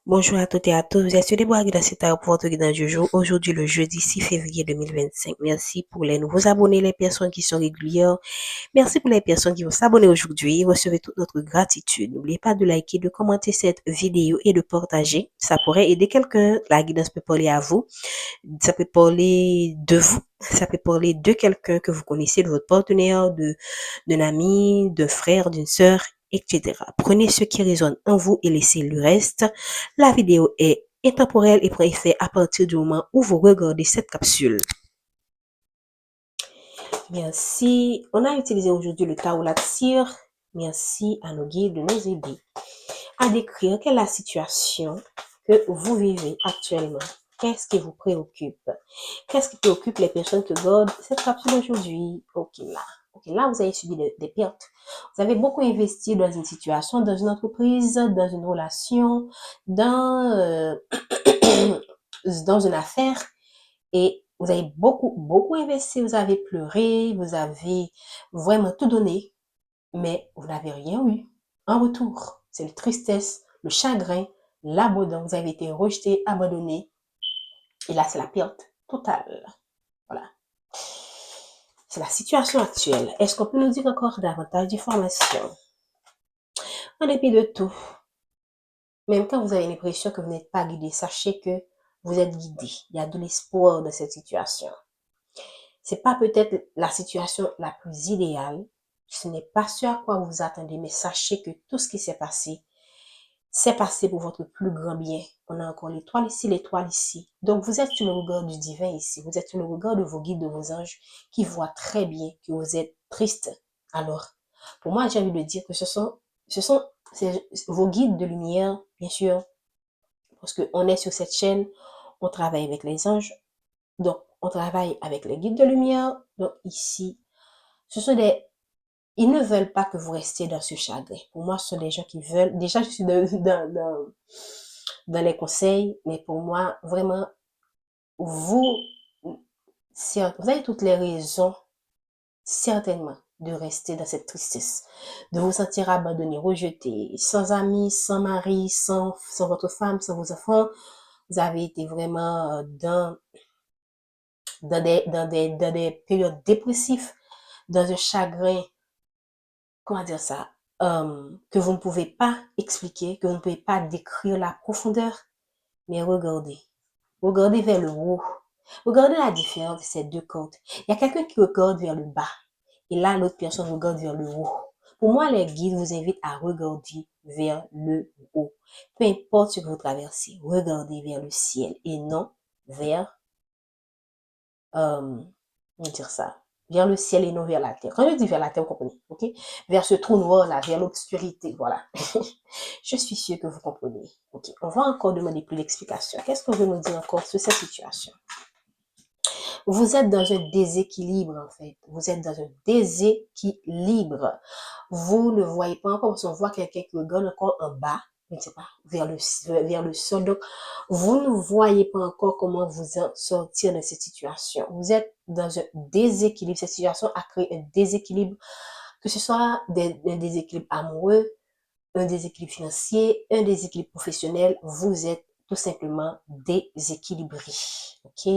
Bonjour à toutes et à tous, vous êtes sur les bois Guida Sita pour votre guidance du jour. Aujourd'hui, le jeudi 6 février 2025. Merci pour les nouveaux abonnés, les personnes qui sont régulières. Merci pour les personnes qui vont s'abonner aujourd'hui. Recevez toute notre gratitude. N'oubliez pas de liker, de commenter cette vidéo et de partager. Ça pourrait aider quelqu'un. La guidance peut parler à vous. Ça peut parler de vous. Ça peut parler de quelqu'un que vous connaissez, de votre partenaire, d'un ami, d'un frère, d'une sœur, etc. Prenez ce qui résonne en vous et laissez le reste. La vidéo est intemporelle et prend effet à partir du moment où vous regardez cette capsule. Merci. On a utilisé aujourd'hui le tarot la tire. Merci à nos guides de nous aider à décrire quelle est la situation que vous vivez actuellement. Qu'est-ce qui vous préoccupe? Qu'est-ce qui préoccupe les personnes qui regardent cette capsule aujourd'hui? Ok, là, vous avez subi des pertes. Vous avez beaucoup investi dans une situation, dans une entreprise, dans une relation, dans, dans une affaire. Et vous avez beaucoup investi, vous avez pleuré, vous avez vraiment tout donné, mais vous n'avez rien eu en retour. C'est la tristesse, le chagrin, l'abandon. Vous avez été rejeté, abandonné. Et là, c'est la perte totale. Voilà. C'est la situation actuelle. Est-ce qu'on peut nous dire encore davantage d'informations? En dépit de tout, même quand vous avez l'impression que vous n'êtes pas guidé, sachez que vous êtes guidé. Il y a de l'espoir dans cette situation. C'est pas peut-être la situation la plus idéale. Ce n'est pas ce à quoi vous vous attendez, mais sachez que tout ce qui s'est passé, c'est passé pour votre plus grand bien. On a encore l'étoile ici. Donc, vous êtes sur le regard du divin ici. Vous êtes sur le regard de vos guides, de vos anges, qui voient très bien que vous êtes triste. Alors, pour moi, j'ai envie de dire que ce sont vos guides de lumière, bien sûr, parce qu'on est sur cette chaîne, on travaille avec les anges, donc on travaille avec les guides de lumière. Donc ici, ce sont des ils ne veulent pas que vous restiez dans ce chagrin. Pour moi, ce sont des gens qui veulent. Déjà, je suis dans les conseils, mais pour moi, vraiment, vous, vous avez toutes les raisons, certainement, de rester dans cette tristesse, de vous sentir abandonné, rejeté, sans amis, sans mari, sans votre femme, sans vos enfants. Vous avez été vraiment dans des périodes dépressives, dans un chagrin, comment dire ça, que vous ne pouvez pas expliquer, que vous ne pouvez pas décrire la profondeur, mais regardez vers le haut. Regardez la différence de ces deux cordes. Il y a quelqu'un qui regarde vers le bas, et là, l'autre personne regarde vers le haut. Pour moi, les guides vous invitent à regarder vers le haut. Peu importe ce que vous traversez, regardez vers le ciel et non vers, comment dire ça, vers le ciel et non vers la terre. Quand je dis vers la terre, vous comprenez, ok? Vers ce trou noir-là, vers l'obscurité, voilà. Je suis sûre que vous comprenez. Ok, on va encore demander plus d'explications. Qu'est-ce qu'on veut nous dire encore sur cette situation? Vous êtes dans un déséquilibre, en fait. Vous êtes dans un déséquilibre. Vous ne voyez pas encore, parce qu'on voit quelqu'un qui regarde encore en bas, je ne sais pas, vers le sol. Donc, vous ne voyez pas encore comment vous en sortir de cette situation. Vous êtes dans un déséquilibre. Cette situation a créé un déséquilibre, que ce soit un déséquilibre amoureux, un déséquilibre financier, un déséquilibre professionnel. Vous êtes tout simplement déséquilibré. Ok?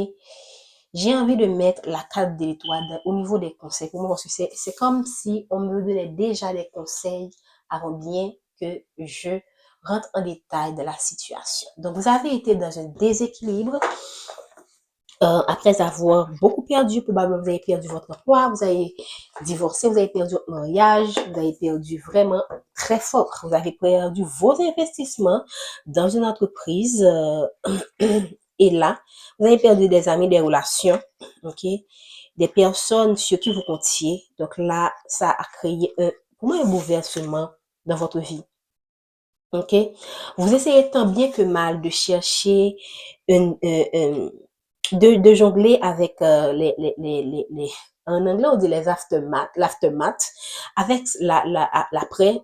J'ai envie de mettre la carte de l'étoile au niveau des conseils. Pour moi, parce que c'est comme si on me donnait déjà des conseils avant bien que je rentre en détail de la situation. Donc, vous avez été dans un déséquilibre. Après avoir beaucoup perdu, probablement vous avez perdu votre emploi, vous avez divorcé, vous avez perdu votre mariage, vous avez perdu vraiment très fort. Vous avez perdu vos investissements dans une entreprise. Et là, vous avez perdu des amis, des relations, ok, des personnes sur qui vous comptiez. Donc là, ça a créé pour moi un bouleversement dans votre vie. Ok, vous essayez tant bien que mal de chercher une, de jongler avec en anglais on dit les aftermath, l'aftermath, avec l'après,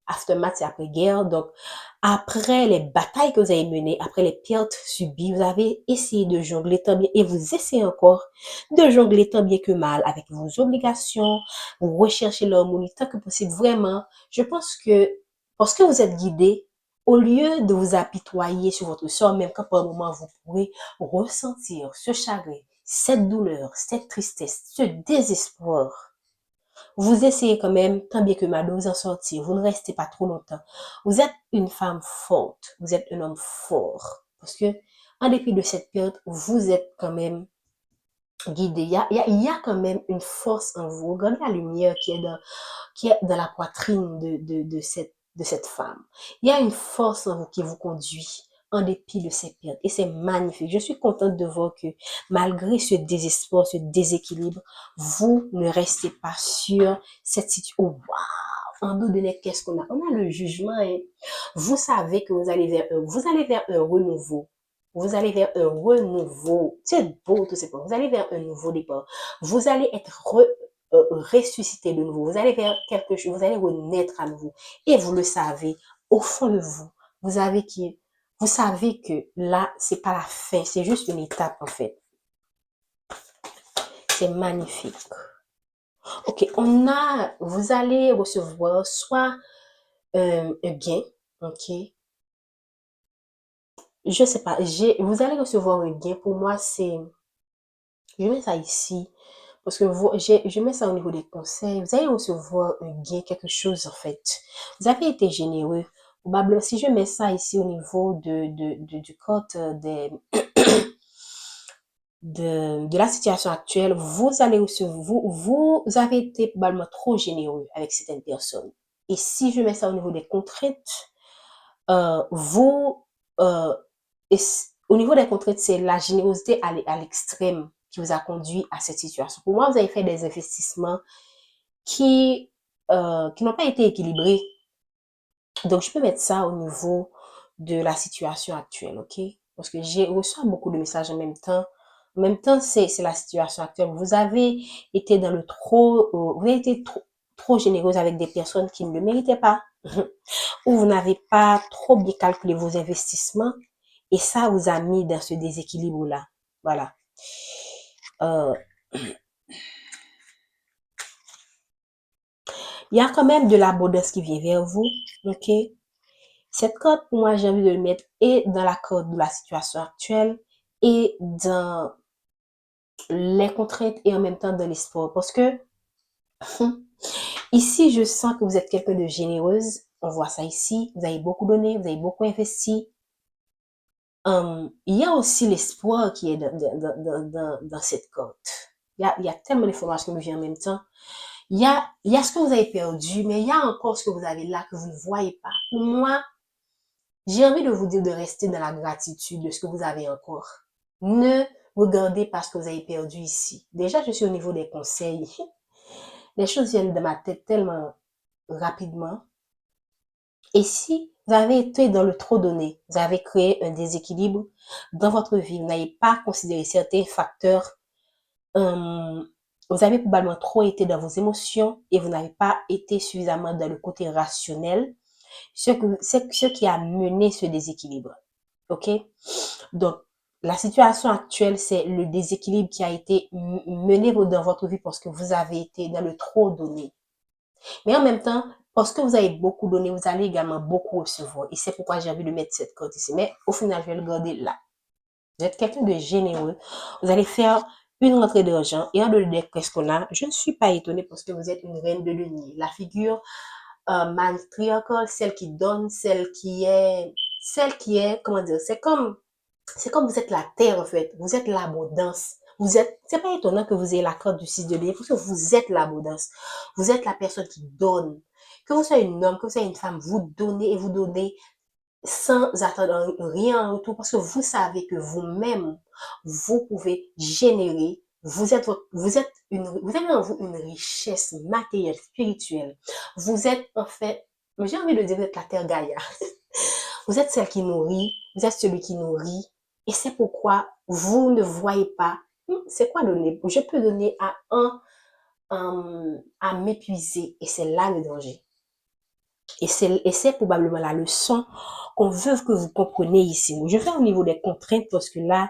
aftermath c'est après guerre, donc après les batailles que vous avez menées, après les pertes subies, vous avez essayé de jongler tant bien et vous essayez encore de jongler tant bien que mal avec vos obligations, vous recherchez l'harmonie tant que possible. Vraiment, je pense que parce que vous êtes guidé, Au lieu de vous apitoyer sur votre sort, même quand par un moment vous pourrez ressentir ce chagrin, cette douleur, cette tristesse, ce désespoir, vous essayez quand même, tant bien que mal, de vous en sortir. Vous ne restez pas trop longtemps. Vous êtes une femme forte. Vous êtes un homme fort. Parce que, en dépit de cette perte, vous êtes quand même guidé. Il y a quand même une force en vous. Regardez la lumière qui est dans la poitrine de cette femme. Il y a une force en vous qui vous conduit en dépit de ces pertes. Et c'est magnifique. Je suis contente de voir que malgré ce désespoir, ce déséquilibre, vous ne restez pas sur cette situation. Oh, wow! En dos de nez, qu'est-ce qu'on a? On a le jugement. Hein. Vous savez que vous allez vers un renouveau. Vous allez vers un renouveau. C'est beau tout simplement. Vous allez vers un nouveau départ. Vous allez être ressusciter de nouveau. Vous allez vers quelque chose, vous allez renaître à nouveau. Et vous le savez, au fond de vous, vous savez que là, c'est pas la fin, c'est juste une étape en fait. C'est magnifique. Ok, vous allez recevoir soit un gain, ok. Je sais pas, vous allez recevoir un gain. Pour moi, je mets ça ici. Parce que je mets ça au niveau des conseils. Vous allez recevoir un gain, quelque chose en fait. Vous avez été généreux. Probablement, si je mets ça ici au niveau du code de la situation actuelle, vous allez recevoir, vous avez été probablement trop généreux avec certaines personnes. Et si je mets ça au niveau des contraintes, vous, euh, au niveau des contraintes, c'est la générosité à l'extrême qui vous a conduit à cette situation. Pour moi, vous avez fait des investissements qui n'ont pas été équilibrés. Donc, je peux mettre ça au niveau de la situation actuelle, ok? Parce que j'ai reçu beaucoup de messages en même temps. En même temps, c'est la situation actuelle. Vous avez été vous avez été trop généreuse avec des personnes qui ne le méritaient pas. Ou vous n'avez pas trop bien calculé vos investissements. Et ça vous a mis dans ce déséquilibre-là. Voilà. Euh, il y a quand même de l'abondance qui vient vers vous, ok? Cette carte, pour moi, j'ai envie de le mettre et dans la carte de la situation actuelle et dans les contraintes et en même temps dans l'espoir. Parce que ici, je sens que vous êtes quelqu'un de généreuse. On voit ça ici. Vous avez beaucoup donné, vous avez beaucoup investi. Il y a aussi l'espoir qui est dans cette carte. Il y a tellement d'informations qui me viennent en même temps. Il y a ce que vous avez perdu, mais il y a encore ce que vous avez là que vous ne voyez pas. Pour moi, j'ai envie de vous dire de rester dans la gratitude de ce que vous avez encore. Ne regardez pas ce que vous avez perdu ici. Déjà, je suis au niveau des conseils. Les choses viennent de ma tête tellement rapidement. Et si vous avez été dans le trop donné, vous avez créé un déséquilibre dans votre vie, vous n'avez pas considéré certains facteurs, vous avez probablement trop été dans vos émotions et vous n'avez pas été suffisamment dans le côté rationnel, ce qui a mené ce déséquilibre. OK? Donc, la situation actuelle, c'est le déséquilibre qui a été mené dans votre vie parce que vous avez été dans le trop donné. Mais en même temps, parce que vous avez beaucoup donné, vous allez également beaucoup recevoir. Et c'est pourquoi j'ai envie de mettre cette carte ici. Mais au final, je vais le garder là. Vous êtes quelqu'un de généreux. Vous allez faire une rentrée d'argent. Et en dehors qu'est-ce qu'on a, je ne suis pas étonnée parce que vous êtes une reine de denier. La figure matriarcale, celle qui donne, comment dire, c'est comme vous êtes la terre en fait. Vous êtes l'abondance. C'est pas étonnant que vous ayez la carte du 6 de denier parce que vous êtes l'abondance. Vous êtes la personne qui donne. Que vous soyez un homme, que vous soyez une femme, vous donnez et vous donnez sans attendre rien en retour parce que vous savez que vous-même, vous pouvez générer. Vous avez en vous une richesse matérielle, spirituelle. Vous êtes en fait, j'ai envie de dire, vous êtes la terre Gaïa. Vous êtes celle qui nourrit, vous êtes celui qui nourrit. Et c'est pourquoi vous ne voyez pas, c'est quoi donner? Je peux donner à m'épuiser. Et c'est là le danger. Et c'est probablement la leçon qu'on veut que vous compreniez ici. Je fais au niveau des contraintes parce que là,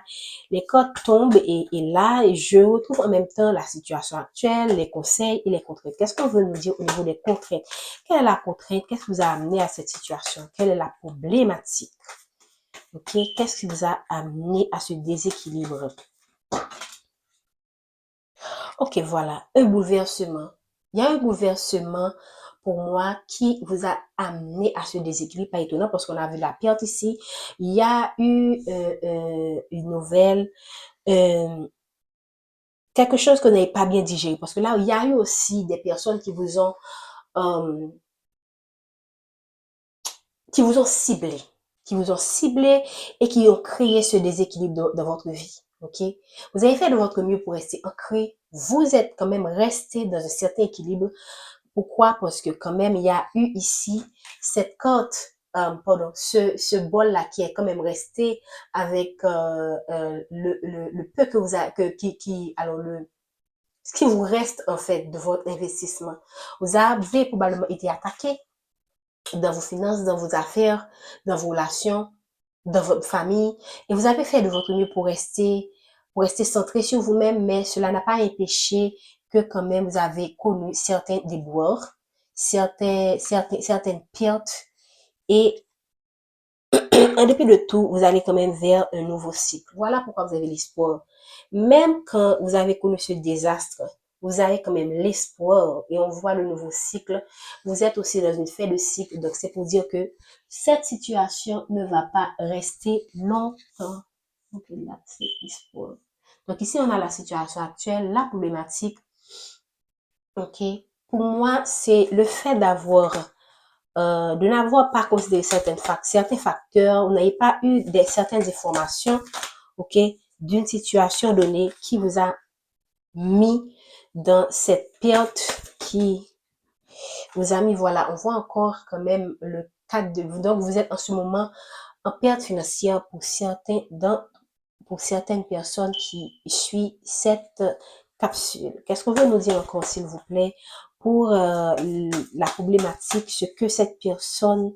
les cartes tombent et là, je retrouve en même temps la situation actuelle, les conseils et les contraintes. Qu'est-ce qu'on veut nous dire au niveau des contraintes? Quelle est la contrainte? Qu'est-ce qui vous a amené à cette situation? Quelle est la problématique? Ok? Qu'est-ce qui vous a amené à ce déséquilibre? Ok, voilà, un bouleversement. Il y a un bouleversement pour moi qui vous a amené à ce déséquilibre. Pas étonnant parce qu'on a vu la perte ici. Il y a eu une nouvelle, euh, quelque chose que vous n'avez pas bien digéré. Parce que là, il y a eu aussi des personnes euh, ciblé, qui vous ont ciblé et qui ont créé ce déséquilibre dans votre vie. Ok? Vous avez fait de votre mieux pour rester ancré. Vous êtes quand même resté dans un certain équilibre. Pourquoi? Parce que quand même, il y a eu ici cette carte, pardon, ce bol-là qui est quand même resté avec le peu que vous avez, alors ce qui vous reste en fait de votre investissement. Vous avez probablement été attaqué dans vos finances, dans vos affaires, dans vos relations, dans votre famille, et vous avez fait de votre mieux pour rester centré sur vous-même, mais cela n'a pas empêché que quand même vous avez connu certains déboires, certaines pertes, et en dépit de tout, vous allez quand même vers un nouveau cycle. Voilà pourquoi vous avez l'espoir. Même quand vous avez connu ce désastre, vous avez quand même l'espoir et on voit le nouveau cycle. Vous êtes aussi dans une fin de cycle. Donc, c'est pour dire que cette situation ne va pas rester longtemps. Donc, là, c'est l'espoir. Donc, ici, on a la situation actuelle, la problématique. OK. Pour moi, c'est le fait de n'avoir pas considéré certains facteurs, vous n'avez pas eu certaines informations, ok, d'une situation donnée qui vous a mis dans cette perte qui vous a mis, voilà, on voit encore quand même le cadre de vous. Donc, vous êtes en ce moment en perte financière pour certaines personnes qui suivent cette capsule. Qu'est-ce qu'on veut nous dire encore, s'il vous plaît, pour la problématique, ce que cette personne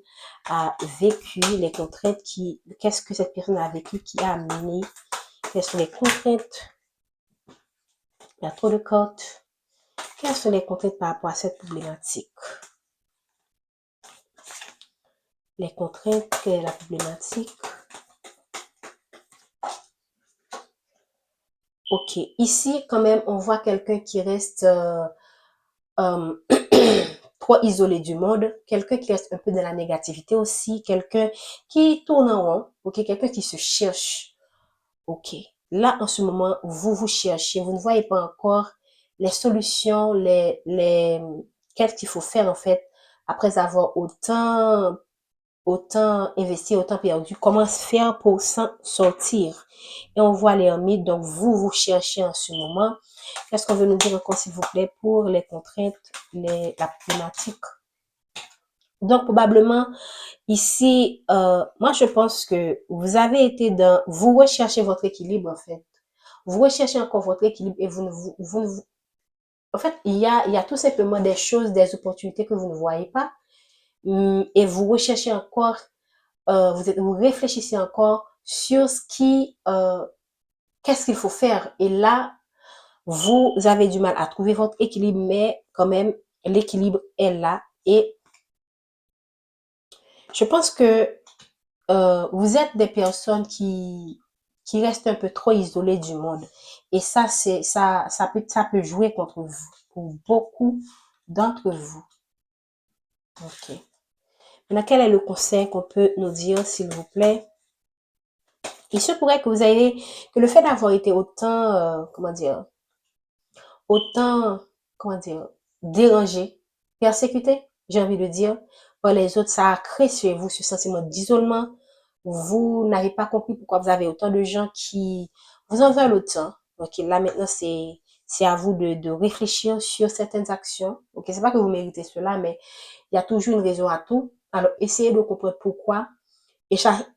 a vécu, les contraintes qu'est-ce que cette personne a vécu qui a amené, quelles sont les contraintes, il y a trop de cartes, quelles sont les contraintes par rapport à cette problématique, les contraintes, quelle est la problématique. Ok, ici quand même on voit quelqu'un qui reste euh, trop isolé du monde, quelqu'un qui reste un peu dans la négativité aussi, quelqu'un qui tourne en rond, ok, quelqu'un qui se cherche, ok. Là, en ce moment, vous vous cherchez, vous ne voyez pas encore les solutions, qu'est-ce qu'il faut faire en fait après avoir autant investi, autant perdu, comment se faire pour s'en sortir. Et on voit l'ermite, donc vous cherchez en ce moment. Qu'est-ce qu'on veut nous dire encore, s'il vous plaît, pour les contraintes, la problématique? Donc, probablement, ici, moi, je pense que vous avez été vous recherchez votre équilibre, en fait. Vous recherchez encore votre équilibre et en fait, il y a tout simplement des choses, des opportunités que vous ne voyez pas. Et vous recherchez encore, vous réfléchissez encore sur qu'est-ce qu'il faut faire. Et là, vous avez du mal à trouver votre équilibre, mais quand même, l'équilibre est là. Et je pense que vous êtes des personnes qui restent un peu trop isolées du monde. Et ça peut jouer contre vous, pour beaucoup d'entre vous. Ok. Maintenant, quel est le conseil qu'on peut nous dire, s'il vous plaît? Il se pourrait que le fait d'avoir été autant, comment dire, dérangé, persécuté, j'ai envie de dire, par les autres, ça a créé chez vous ce sentiment d'isolement. Vous n'avez pas compris pourquoi vous avez autant de gens qui vous en veulent autant. Donc là, maintenant, c'est à vous de réfléchir sur certaines actions. Ok, c'est pas que vous méritez cela, mais il y a toujours une raison à tout. Alors, essayez de comprendre pourquoi.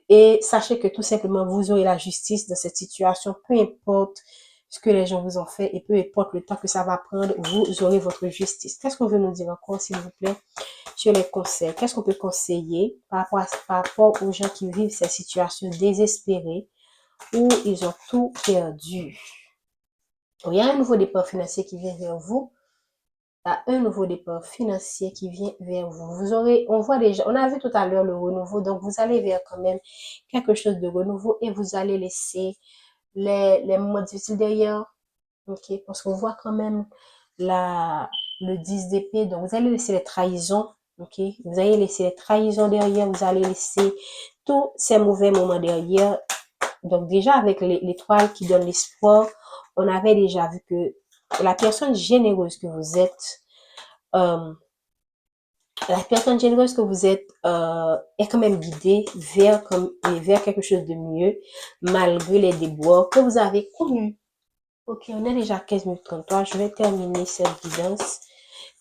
Et sachez que tout simplement, vous aurez la justice dans cette situation, peu importe ce que les gens vous ont fait et peu importe le temps que ça va prendre, vous aurez votre justice. Qu'est-ce qu'on veut nous dire encore, s'il vous plaît? sur les conseils. Qu'est-ce qu'on peut conseiller par rapport aux gens qui vivent ces situations désespérées où ils ont tout perdu? Il y a un nouveau départ financier qui vient vers vous. Il y a un nouveau départ financier qui vient vers vous. On voit déjà, on a vu tout à l'heure le renouveau, donc vous allez vers quand même quelque chose de renouveau et vous allez laisser les moments difficiles derrière. Ok, parce qu'on voit quand même le 10 d'épée, donc vous allez laisser les trahisons. Ok, vous allez laisser les trahisons derrière, vous allez laisser tous ces mauvais moments derrière. Donc déjà avec l'étoile qui donne l'espoir, on avait déjà vu que la personne généreuse que vous êtes, euh, est quand même guidée vers quelque chose de mieux, malgré les déboires que vous avez connus. Ok, on est déjà à 15 minutes 33. Je vais terminer cette guidance.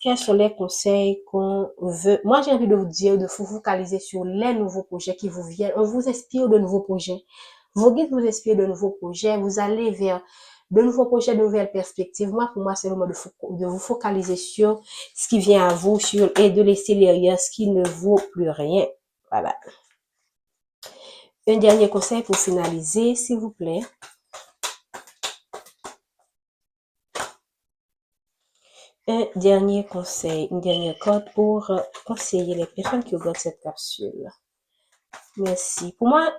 Quels sont les conseils qu'on veut? Moi, j'ai envie de vous dire de vous focaliser sur les nouveaux projets qui vous viennent. On vous inspire de nouveaux projets. Vos guides vous inspirent de nouveaux projets. Vous allez vers de nouveaux projets, de nouvelles perspectives. Moi, pour moi, c'est le moment de vous focaliser sur ce qui vient à vous et de laisser derrière ce qui ne vaut plus rien. Voilà. Un dernier conseil pour finaliser, s'il vous plaît. Un dernier conseil, une dernière corde pour conseiller les personnes qui regardent cette capsule. Merci. Pour moi,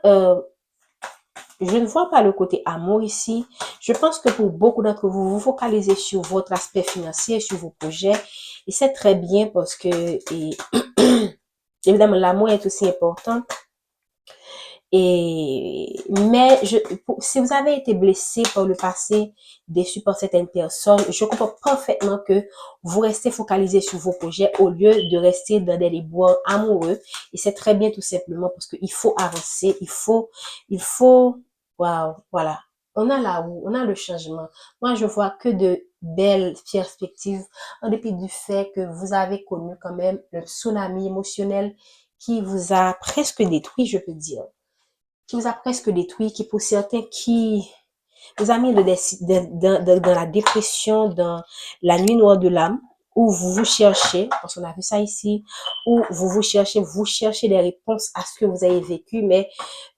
je ne vois pas le côté amour ici. Je pense que pour beaucoup d'entre vous, vous focalisez sur votre aspect financier, sur vos projets. Et c'est très bien parce que, évidemment, l'amour est aussi important. Mais si vous avez été blessé par le passé, déçu par certaines personnes, je comprends parfaitement que vous restez focalisé sur vos projets au lieu de rester dans des déboires amoureux. Et c'est très bien tout simplement parce qu'il faut avancer, waouh, voilà. On a le changement. Moi, je vois que de belles perspectives en dépit du fait que vous avez connu quand même le tsunami émotionnel qui vous a presque détruit, je peux dire, qui vous a presque détruit, qui pour certains qui vous a mis dans la dépression, dans la nuit noire de l'âme, où vous vous cherchez, parce qu'on a vu ça ici, où vous cherchez des réponses à ce que vous avez vécu, mais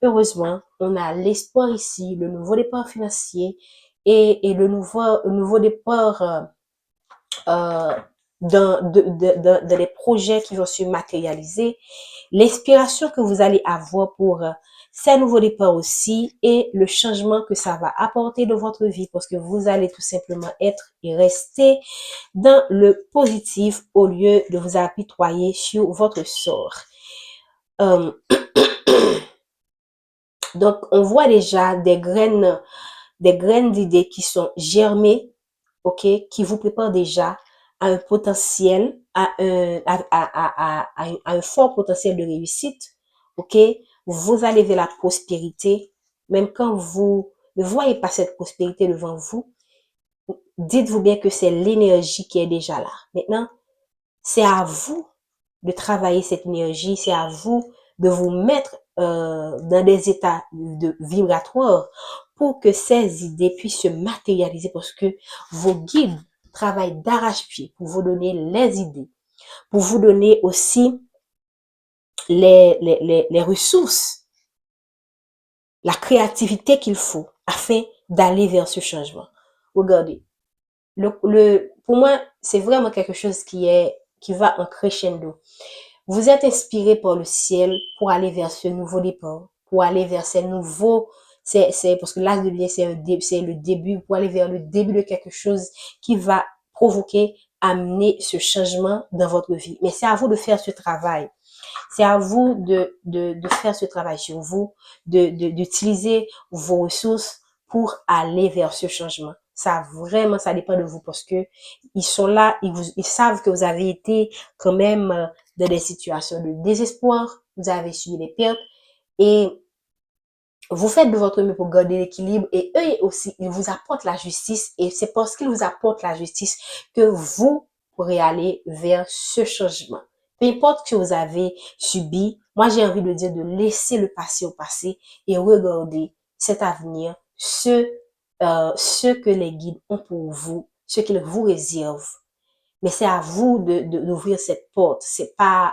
heureusement, on a l'espoir ici, le nouveau départ financier et le nouveau départ dans les projets qui vont se matérialiser, l'inspiration que vous allez avoir pour ces nouveaux départs aussi et le changement que ça va apporter dans votre vie parce que vous allez tout simplement être et rester dans le positif au lieu de vous apitoyer sur votre sort. Euh, donc, on voit déjà des graines d'idées qui sont germées, ok, qui vous préparent déjà à un potentiel, à un fort potentiel de réussite, ok. Vous allez vers la prospérité, même quand vous ne voyez pas cette prospérité devant vous, dites-vous bien que c'est l'énergie qui est déjà là. Maintenant, c'est à vous de travailler cette énergie, c'est à vous de vous mettre dans des états vibratoires pour que ces idées puissent se matérialiser parce que vos guides travaillent d'arrache-pied pour vous donner les idées, pour vous donner aussi les ressources, la créativité qu'il faut afin d'aller vers ce changement. Regardez, pour moi, c'est vraiment quelque chose qui va en crescendo. Vous êtes inspiré par le ciel pour aller vers ce nouveau départ, pour aller vers ces nouveaux, parce que l'âge de lumière, c'est le début, pour aller vers le début de quelque chose qui va provoquer, amener ce changement dans votre vie. Mais c'est à vous de faire ce travail. C'est à vous de faire ce travail sur vous, d'utiliser vos ressources pour aller vers ce changement. Ça dépend de vous parce que ils sont là, ils savent que vous avez été quand même dans des situations de désespoir, vous avez subi des pertes et vous faites de votre mieux pour garder l'équilibre et eux aussi, ils vous apportent la justice et c'est parce qu'ils vous apportent la justice que vous pourrez aller vers ce changement. Peu importe ce que vous avez subi, moi j'ai envie de dire de laisser le passé au passé et regarder cet avenir, ce que les guides ont pour vous, ce qu'ils vous réservent. Mais c'est à vous d'ouvrir cette porte. C'est pas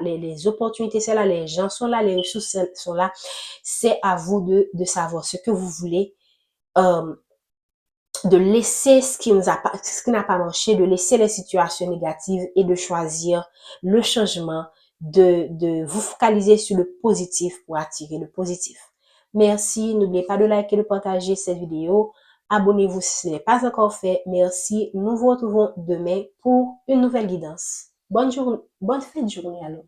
les opportunités, c'est là, les gens sont là, les ressources sont là. C'est à vous de savoir ce que vous voulez, euh, de laisser ce qui n'a pas marché, de laisser les situations négatives et de choisir le changement, de vous focaliser sur le positif pour attirer le positif. Merci. N'oubliez pas de liker et de partager cette vidéo. Abonnez-vous si ce n'est pas encore fait. Merci. Nous vous retrouvons demain pour une nouvelle guidance. Bonne fin de journée alors.